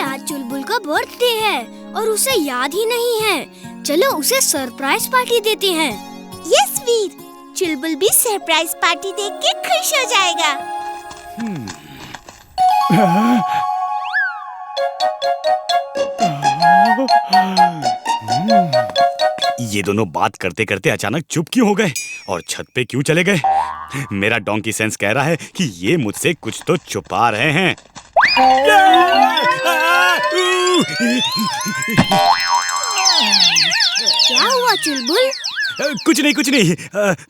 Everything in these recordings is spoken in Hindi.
आज चुलबुल का बर्थडे है और उसे याद ही नहीं है। चलो उसे सरप्राइज पार्टी देते हैं। यस वीर, चुलबुल भी सरप्राइज पार्टी देख के खुश हो जाएगा। ये दोनों बात करते करते अचानक चुप क्यों हो गए और छत पे क्यों चले गए? मेरा डोंकी सेंस कह रहा है कि ये मुझसे कुछ तो छुपा रहे हैं। क्या हुआ चुलबुल? कुछ नहीं।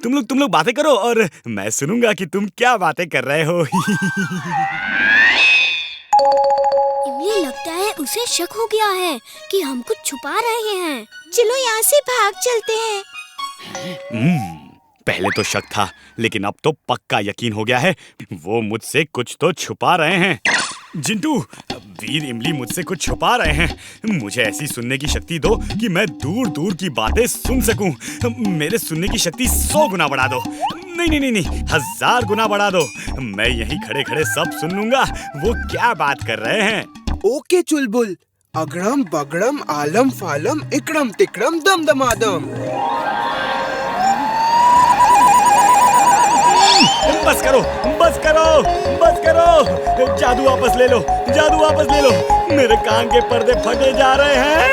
तुम लोग बातें करो और मैं सुनूंगा कि तुम क्या बातें कर रहे हो। इमली लगता है उसे शक हो गया है कि हम कुछ छुपा रहे हैं। चलो यहाँ से भाग चलते हैं। पहले तो शक था, लेकिन अब तो पक्का यकीन हो गया है, वो मुझसे कुछ तो छुपा रहे हैं। जिंटू, वीर इमली मुझसे कुछ छुपा रहे हैं। मुझे ऐसी सुनने की शक्ति दो कि मैं दूर दूर की बातें सुन सकूं। मेरे सुनने की शक्ति 100 गुना बढ़ा दो। नहीं, 1000 गुना बढ़ा दो। मैं यहीं खड़े खड़े सब सुन लूंगा वो क्या बात कर रहे हैं। ओके चुलबुल, अगड़म बगड़म आलम फालम इकड़म तिकड़म दम दमादम। बस करो, जादू वापस ले लो। मेरे कान के पर्दे फटे जा रहे हैं।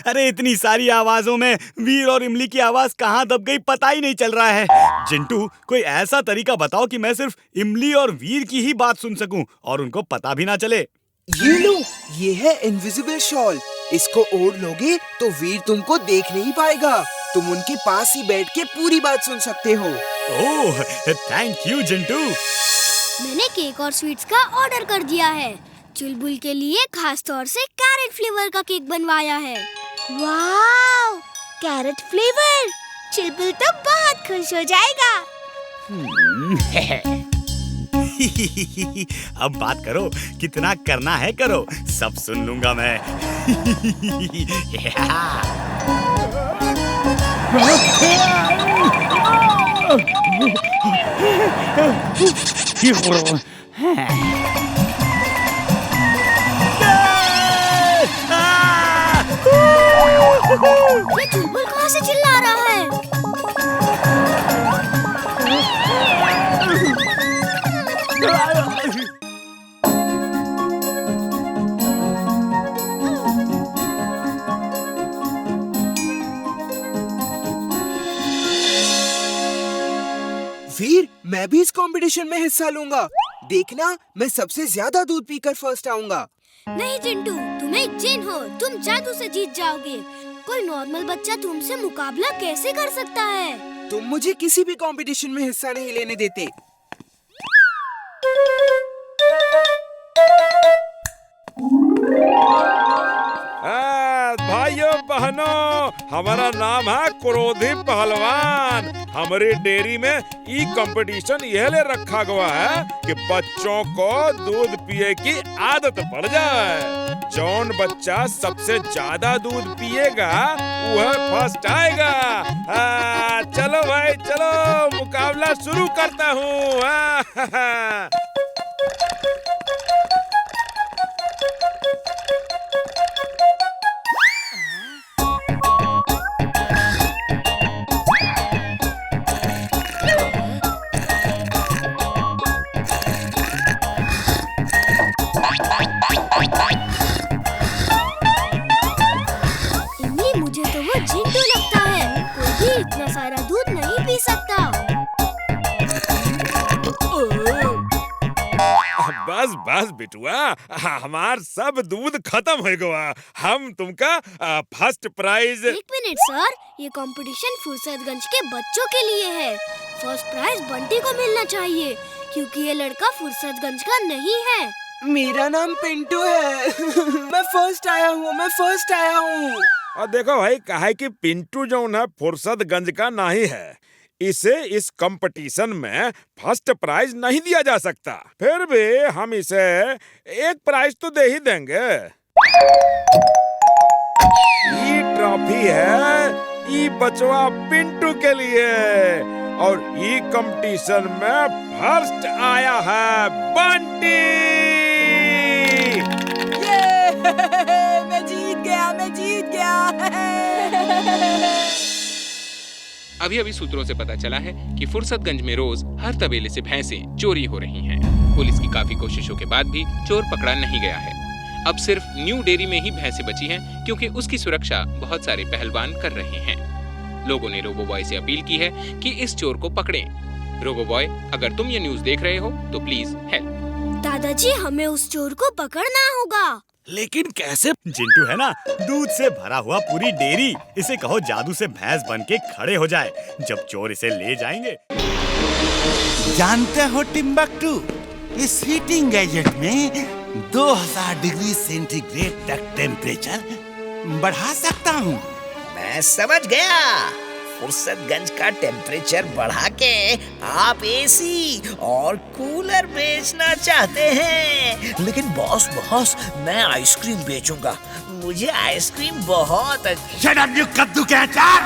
अरे इतनी सारी आवाजों में वीर और इमली की आवाज कहाँ दब गई पता ही नहीं चल रहा है। जिंटू, कोई ऐसा तरीका बताओ कि मैं सिर्फ इमली और वीर की ही बात सुन सकूं और उनको पता भी ना चले। ये लो, ये है इनविजिबल शॉल। इसको ओढ़ लोगे तो वीर तुमको देख नहीं पाएगा। तुम उनके पास ही बैठ के पूरी बात सुन सकते हो। ओह, थैंक यू जिंटू। मैंने केक और स्वीट्स का ऑर्डर कर दिया है। चुलबुल के लिए खास तौर से कैरेट फ्लेवर का केक बनवाया है। वाव, कैरेट फ्लेवर! चुलबुल तो बहुत खुश हो जाएगा। अब बात करो, कितना करना है करो, सब सुन लूंगा मैं। ये चुलबुल कहाँ से चिल्ला रहा है? वीर, मैं भी इस कंपटीशन में हिस्सा लूंगा। देखना, मैं सबसे ज्यादा दूध पीकर फर्स्ट आऊंगा। नहीं चिंटू, तुम एक जिन हो, तुम जादू से जीत जाओगे। कोई नॉर्मल बच्चा तुमसे मुकाबला कैसे कर सकता है? तुम मुझे किसी भी कंपटीशन में हिस्सा नहीं लेने देते। भाइयों बहनों, हमारा नाम है क्रोधी पहलवान। हमारी डेयरी में ई कंपटीशन यह ले रखा गया है कि बच्चों को दूध पिए की आदत पड़ जाए। जौन बच्चा सबसे ज्यादा दूध पिएगा वह फर्स्ट आएगा। चलो भाई चलो, मुकाबला शुरू करता हूँ। मुझे तो वो जिंटू लगता है। कोई भी इतना सारा दूध नहीं पी सकता। बस बिटुआ, हमार सब दूध खत्म हो गया। हम तुमका फर्स्ट प्राइज। एक मिनट सर, ये कंपटीशन फुर्सतगंज के बच्चों के लिए है। फर्स्ट प्राइज बंटी को मिलना चाहिए क्योंकि ये लड़का फुर्सतगंज का नहीं है। मेरा नाम पिंटू है। मैं फर्स्ट आया हूँ। और देखो भाई, काहे कि पिंटू जो है फुर्सतगंज का नहीं है, इसे इस कंपटीशन में फर्स्ट प्राइज नहीं दिया जा सकता। फिर भी हम इसे एक प्राइज तो दे ही देंगे। ये ट्रॉफी है ये बचवा पिंटू के लिए और ई कंपटीशन में फर्स्ट आया है बंटी। मैं जीत गया। अभी सूत्रों से पता चला है कि फुर्सतगंज में रोज हर तबेले से भैंसें चोरी हो रही हैं। पुलिस की काफी कोशिशों के बाद भी चोर पकड़ा नहीं गया है। अब सिर्फ न्यू डेयरी में ही भैंसें बची हैं, क्योंकि उसकी सुरक्षा बहुत सारे पहलवान कर रहे हैं। लोगों ने रोबो बॉय से अपील की है कि इस चोर को पकड़ें। रोबो बॉय, अगर तुम ये न्यूज देख रहे हो तो प्लीज हेल्प। दादाजी, हमें उस चोर को पकड़ना होगा। लेकिन कैसे? जिंटू है ना, दूध से भरा हुआ पूरी डेयरी। इसे कहो जादू से भैंस बन के खड़े हो जाए जब चोर इसे ले जाएंगे। जानते हो टिम्बकटू, इस हीटिंग गैजेट में 2000 डिग्री सेंटीग्रेड तक टेम्परेचर बढ़ा सकता हूँ। मैं समझ गया। फुर्सतगंज का टेम्परेचर बढ़ा के आप एसी और कूलर बेचना चाहते हैं। लेकिन बॉस, मैं आइसक्रीम बेचूंगा। मुझे आइसक्रीम बहुत शट अप यू कद्दू के अचार!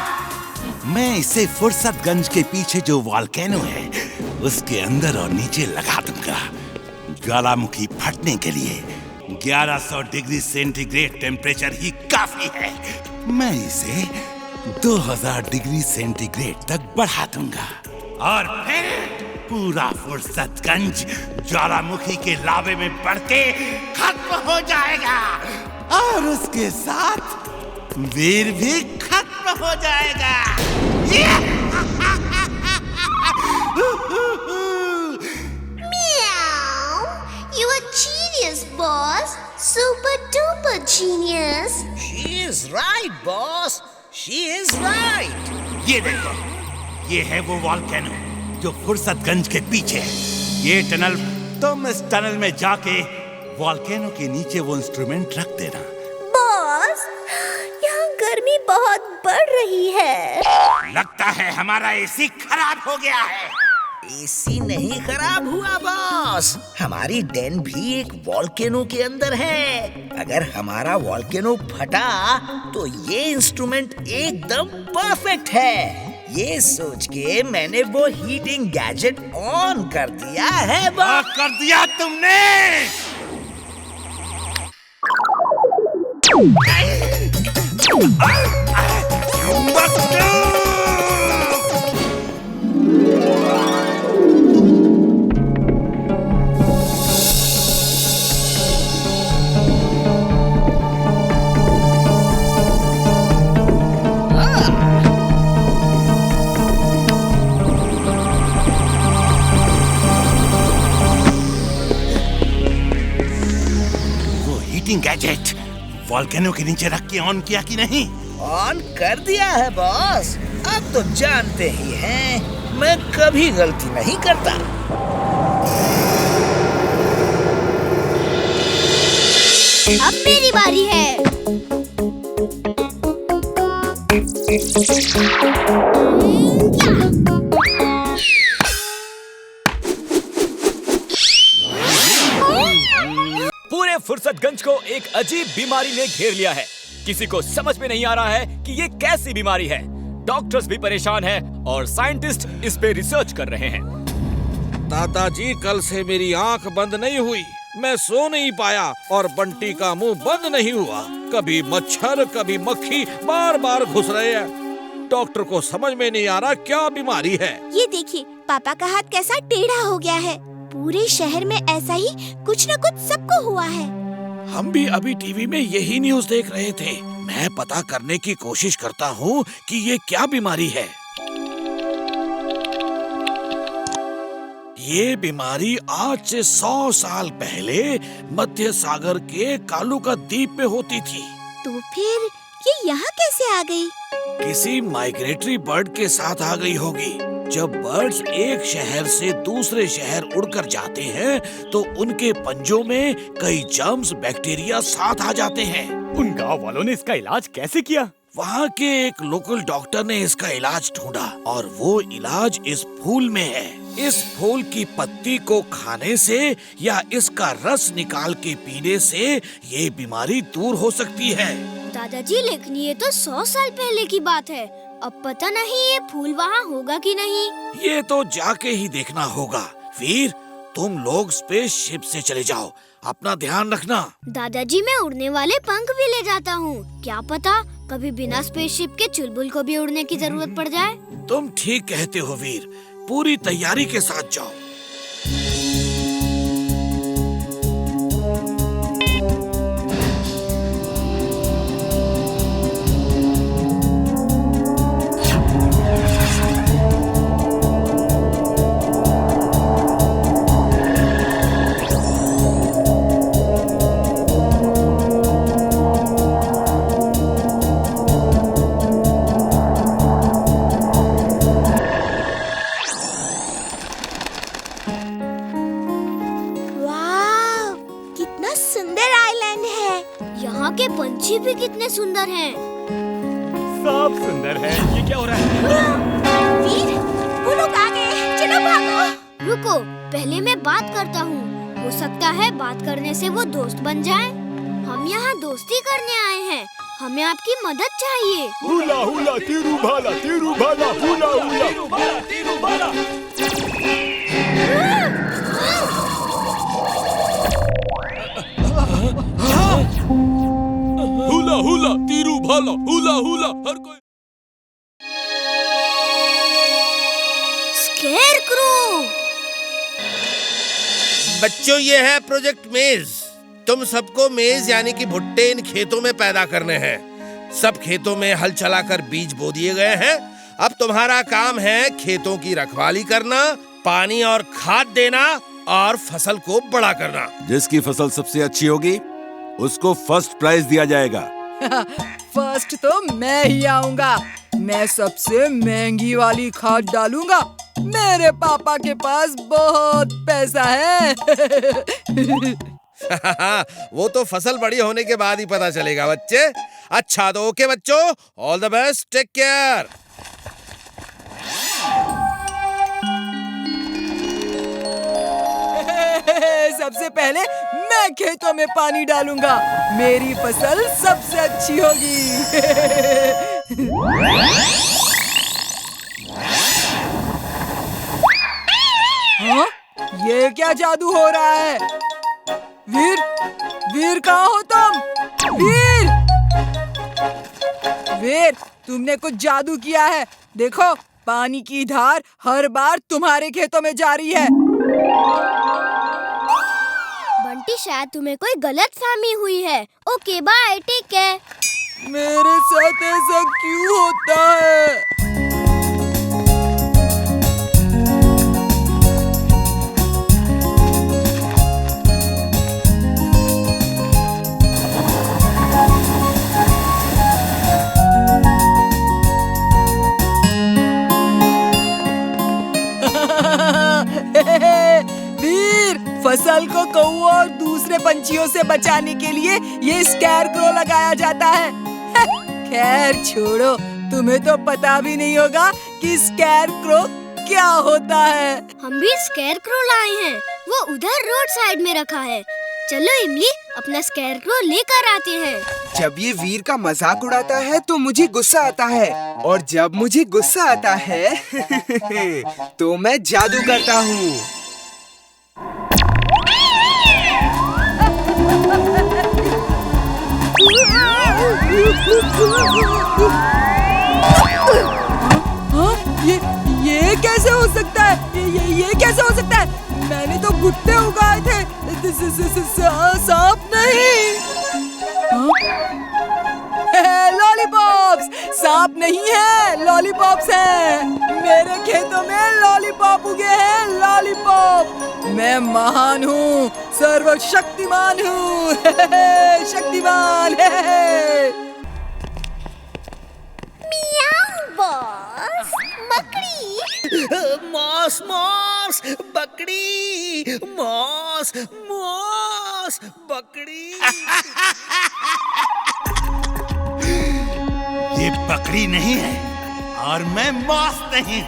मैं इसे फुर्सतगंज के पीछे जो वॉल्केनो है उसके अंदर और नीचे लगा दूंगा। ज्वालामुखी फटने के लिए 1100 डिग्री सेंटीग्रेड टेम्परेचर ही काफी है। मैं इसे 2000 डिग्री सेंटीग्रेड तक बढ़ा दूंगा और फिर पूरा फुर्सतगंज ज्वालामुखी के लावे में बढ़ के खत्म हो जाएगा और उसके साथ वीर भी खत्म हो जाएगा। You are genius, boss. Super duper genius. She is right, boss. She is right. ये देखो, ये है वो वॉल्केनो जो फुर्सतगंज के पीछे है। ये टनल, तुम इस टनल में जाके वॉल्केनो के नीचे वो इंस्ट्रूमेंट रख देना। बॉस, यहाँ गर्मी बहुत बढ़ रही है। लगता है हमारा एसी खराब हो गया है। एसी नहीं खराब हुआ बॉस, हमारी डेन भी एक वॉल्केनो के अंदर है। अगर हमारा वॉल्केनो फटा तो ये इंस्ट्रूमेंट एकदम परफेक्ट है। ये सोच के मैंने वो हीटिंग गैजेट ऑन कर दिया है बॉस। कर दिया तुमने? गैजेट वॉल्केनो के नीचे रख के ऑन किया कि नहीं? ऑन कर दिया है बॉस। अब तो जानते ही हैं, मैं कभी गलती नहीं करता। अब मेरी बारी है। पूरे फुर्सतगंज को एक अजीब बीमारी ने घेर लिया है। किसी को समझ में नहीं आ रहा है कि ये कैसी बीमारी है। डॉक्टर्स भी परेशान हैं और साइंटिस्ट इस पे रिसर्च कर रहे हैं। दादाजी, कल से मेरी आंख बंद नहीं हुई, मैं सो नहीं पाया और बंटी का मुंह बंद नहीं हुआ। कभी मच्छर कभी मक्खी बार बार घुस रहे हैं। डॉक्टर को समझ में नहीं आ रहा क्या बीमारी है। ये देखिए, पापा का हाथ कैसा टेढ़ा हो गया है। पूरे शहर में ऐसा ही कुछ न कुछ सबको हुआ है। हम भी अभी टीवी में यही न्यूज़ देख रहे थे। मैं पता करने की कोशिश करता हूँ कि ये क्या बीमारी है। ये बीमारी आज से 100 साल पहले मध्य सागर के कालूका द्वीप में होती थी। तो फिर ये यहाँ कैसे आ गई? किसी माइग्रेटरी बर्ड के साथ आ गई होगी। जब बर्ड्स एक शहर से दूसरे शहर उड़कर जाते हैं तो उनके पंजों में कई जर्म्स, बैक्टीरिया साथ आ जाते हैं। उन गांव वालों ने इसका इलाज कैसे किया? वहाँ के एक लोकल डॉक्टर ने इसका इलाज ढूंढा और वो इलाज इस फूल में है। इस फूल की पत्ती को खाने से या इसका रस निकाल के पीने से ये बीमारी दूर हो सकती है। दादाजी, लेकिन ये तो 100 साल पहले की बात है। अब पता नहीं ये फूल वहाँ होगा कि नहीं। ये तो जाके ही देखना होगा। वीर, तुम लोग स्पेसशिप से चले जाओ, अपना ध्यान रखना। दादाजी, मैं उड़ने वाले पंख भी ले जाता हूँ। क्या पता कभी बिना स्पेसशिप के चुलबुल को भी उड़ने की जरूरत पड़ जाए। तुम ठीक कहते हो वीर, पूरी तैयारी के साथ जाओ। के पंछी भी कितने सुंदर हैं। सब सुंदर है। ये क्या हो रहा है? वीर, वो लोग आ गए, चलो भागो। रुको, पहले मैं बात करता हूँ। हो सकता है बात करने से वो दोस्त बन जाए। हम यहाँ दोस्ती करने आए हैं, हमें आपकी मदद चाहिए। हुला हुला तीरू भाला, हुला हुला तीरू भाला। हुला हुला तीरू भाला, हुला हुला हर कोई। स्केरक्रो। बच्चों, ये है प्रोजेक्ट मेज। तुम सबको मेज यानी कि भुट्टे इन खेतों में पैदा करने हैं। सब खेतों में हल चलाकर बीज बो दिए गए हैं। अब तुम्हारा काम है खेतों की रखवाली करना, पानी और खाद देना और फसल को बड़ा करना। जिसकी फसल सबसे अच्छी होगी उसको फर्स्ट प्राइज दिया जाएगा। फर्स्ट तो मैं ही आऊंगा। मैं सबसे महंगी वाली खाद डालूंगा। मेरे पापा के पास बहुत पैसा है। वो तो फसल बड़ी होने के बाद ही पता चलेगा बच्चे। अच्छा तो ओके बच्चों, all the best, take care. सबसे पहले मैं खेतों में पानी डालूंगा। मेरी फसल सबसे अच्छी होगी। हाँ? ये क्या जादू हो रहा है? वीर, वीर कहाँ हो तुम? वीर, वीर, तुमने कुछ जादू किया है। देखो, पानी की धार हर बार तुम्हारे खेतों में जा रही है। बंटी, शायद तुम्हें कोई गलतफहमी हुई है। Okay bye, take care. मेरे साथ ऐसा क्यों होता है? वीर, फसल को कौओं और दूसरे पंछियों से बचाने के लिए ये स्कैरक्रो लगाया जाता है। खैर छोड़ो, तुम्हें तो पता भी नहीं होगा कि स्कैरक्रो क्या होता है। हम भी स्कैरक्रो लाए हैं, वो उधर रोड साइड में रखा है। चलो इमली, अपना स्कैरक्रो लेकर आते हैं। जब ये वीर का मजाक उड़ाता है तो मुझे गुस्सा आता है, और जब मुझे गुस्सा आता है तो मैं जादू करता हूँ। ये कैसे हो सकता है? ये कैसे हो सकता है? मैंने तो भुट्टे उगाए थे, सांप नहीं। लॉलीपॉप्स, सांप नहीं है, लॉलीपॉप्स हैं। मेरे खेतों में लॉलीपॉप उगे हैं, लॉलीपॉप। मैं महान हूँ, सर्वशक्तिमान हूँ। शक्तिमान है। बॉस, बकरी। मॉस मॉस बकरी, मॉस मॉस बकरी। ये बकरी नहीं है और मैं मॉस नहीं।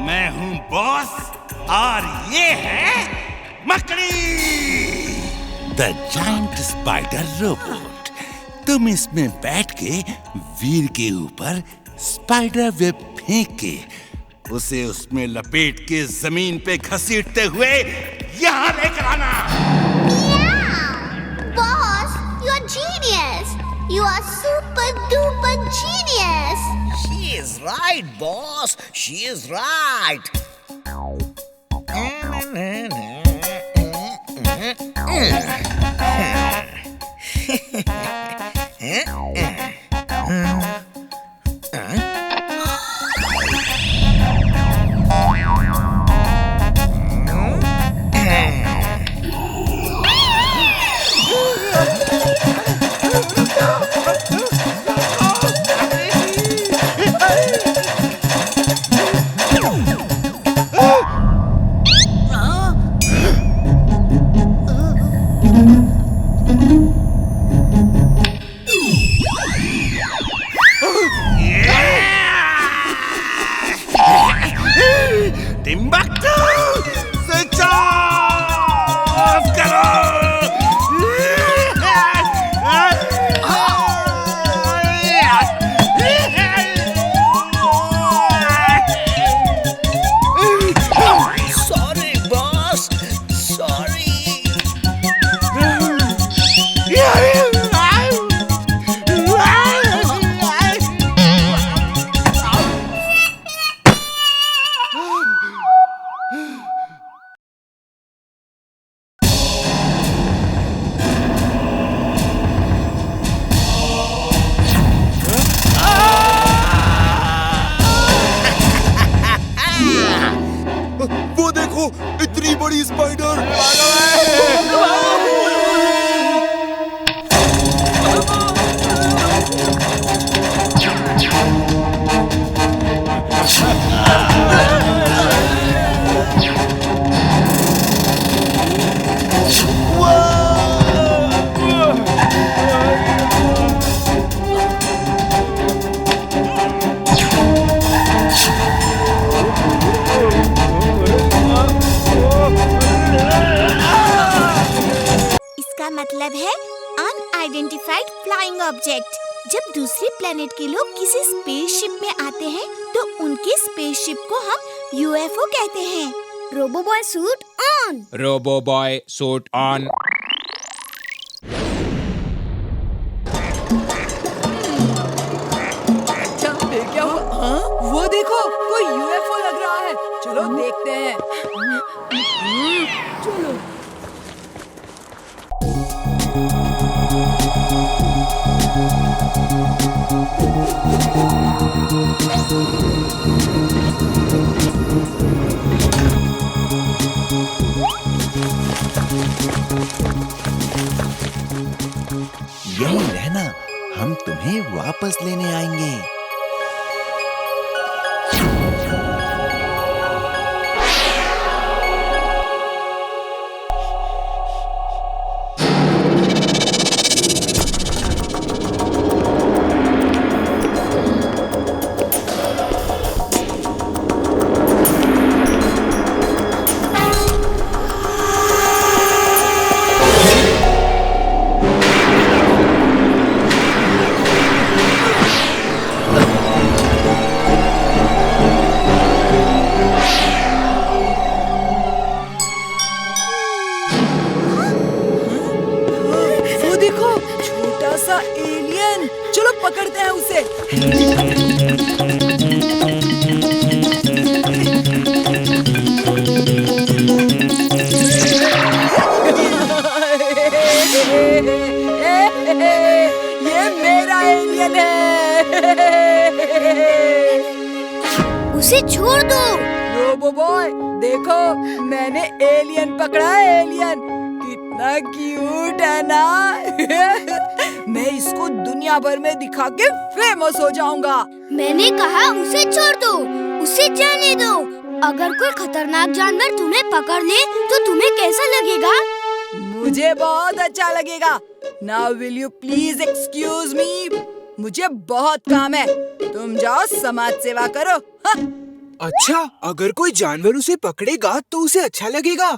मैं हूँ बॉस और ये है मकड़ी, द जायंट स्पाइडर रोबोट। तुम इसमें बैठ के वीर के ऊपर स्पाइडर वेब फेंक के उसे उसमें लपेट के जमीन पे घसीटते हुए यहाँ लेकर आना। Boss, you're genius. You are super duper genius. She is right, boss. She is right. Timbuktu, switch off करो। Sorry, boss. Sorry. वो देखो, इतनी बड़ी स्पाइडर। मतलब है अनआइडेंटिफाइड फ्लाइंग ऑब्जेक्ट। जब दूसरे प्लेनेट के लोग किसी स्पेसशिप में आते हैं तो उनके स्पेसशिप को हम यूएफओ कहते हैं। Roboboy suit on. Roboboy suit on. अच्छा, क्या हुआ? हाँ? वो देखो, कोई यूएफओ लग रहा है। चलो देखते हैं। चलो। यहीं रहना, हम तुम्हें वापस लेने आएंगे। एलियन, चलो पकड़ते हैं उसे। ये मेरा एलियन है। उसे छोड़ दो। रोबोबॉय, देखो मैंने एलियन पकड़ा है। एलियन कितना क्यूट है ना। मैं इसको दुनिया भर में दिखा के फेमस हो जाऊंगा। मैंने कहा उसे छोड़ दो, उसे जाने दो। अगर कोई खतरनाक जानवर तुम्हें पकड़ ले तो तुम्हें कैसा लगेगा? मुझे बहुत अच्छा लगेगा। Now will you please excuse me? मुझे बहुत काम है, तुम जाओ समाज सेवा करो। हाँ? अच्छा, अगर कोई जानवर उसे पकड़ेगा तो उसे अच्छा लगेगा।